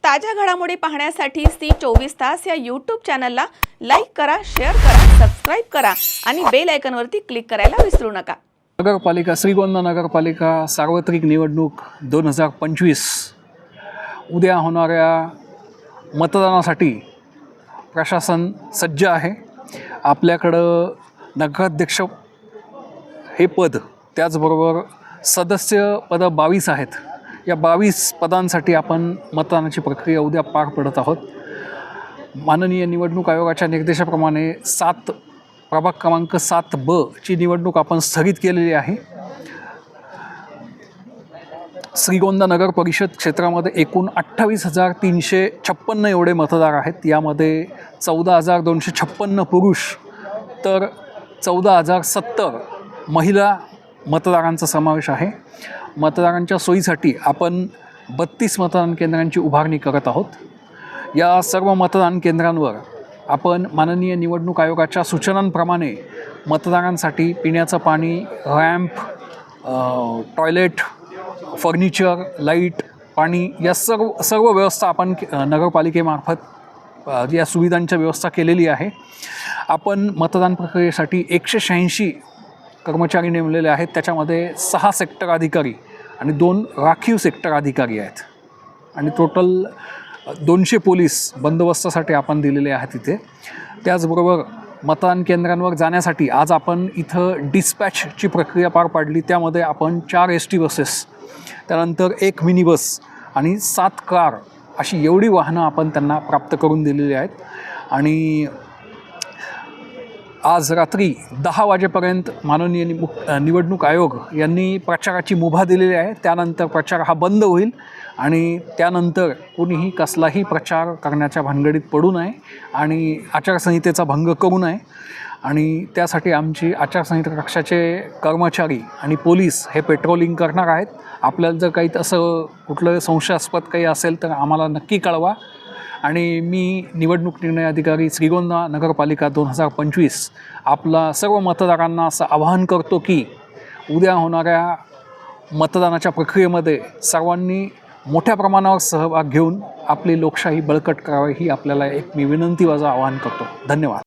ताज्या घडामोडी पाहण्यासाठी सी24 तास या यूट्यूब चॅनलला लाईक करा, शेअर करा, सबस्क्राइब करा आणि बेल आयकॉनवरती क्लिक करायला विसरू नका। नगरपालिका श्रीगोंदा नगरपालिका सार्वत्रिक निवडणूक 2025 उद्या होणाऱ्या मतदानासाठी प्रशासन सज्ज आहे। आपल्याकडं नगराध्यक्ष हे पद, त्याचबरोबर सदस्य पद 22 आहेत। या 22 पदांसाठी आपण मतदानाची प्रक्रिया उद्या पार पडत आहोत। माननीय निवडणूक आयोगाच्या निर्देशाप्रमाणे प्रभाग क्रमांक 7B ची निवडणूक आपण स्थगित केलेली आहे। श्रीगोंदा नगर परिषद क्षेत्रामध्ये एकूण 28,356 एवढे मतदार आहेत। यामध्ये 14,256 पुरुष तर 14,070 महिला मतदारांचा समावेश आहे। मतदारांच्या सोयीसाठी आपण 32 मतदान केंद्रांची उभारणी करत आहोत। या सर्व मतदान केंद्रांवर आपण माननीय निवडणूक आयोगाच्या सूचनांप्रमाणे मतदारांसाठी पिण्याचं पाणी, रॅम्प, टॉयलेट, फर्निचर, लाईट, पाणी या सर्व व्यवस्था आपण नगरपालिकेमार्फत या सुविधांची व्यवस्था केलेली आहे। आपण मतदान प्रक्रियेसाठी 186 कर्मचारी नेमलेले आहेत। त्याच्यामध्ये 6 सेक्टर अधिकारी आणि 2 राखीव सेक्टर अधिकारी आहेत आणि टोटल 200 पोलीस बंदोबस्तासाठी आपण दिलेले आहेत तिथे। त्याचबरोबर मतदान केंद्रांवर जाण्यासाठी आज आपण इथं डिस्पॅचची प्रक्रिया पार पाडली। त्यामध्ये आपण 4 ST बसेस, त्यानंतर 1 मिनी बस आणि 7 कार अशी एवढी वाहनं आपण त्यांना प्राप्त करून दिलेली आहेत। आणि आज रात्री 10 वाजेपर्यंत माननीय निवडणूक आयोग यांनी प्रचाराची मुभा दिलेली आहे। त्यानंतर प्रचार हा बंद होईल आणि त्यानंतर कोणीही कसलाही प्रचार करण्याच्या भानगडीत पडू नये आणि आचारसंहितेचा भंग करू नये। आणि त्यासाठी आमची आचारसंहिता कक्षाचे कर्मचारी आणि पोलीस हे पेट्रोलिंग करणार आहेत। आपल्याला जर काही असं कुठलं संशयास्पद काही असेल तर आम्हाला नक्की कळवा। आणि मी निवडणूक निर्णय अधिकारी श्रीगोंदा नगरपालिका 2025 आपला सर्व मतदारांना असं आवाहन करतो की उद्या होणाऱ्या मतदानाच्या प्रक्रियेमध्ये सर्वांनी मोठ्या प्रमाणावर सहभाग घेऊन आपली लोकशाही बळकट करावी ही आपल्याला एक मी विनंती आवाहन करतो। धन्यवाद।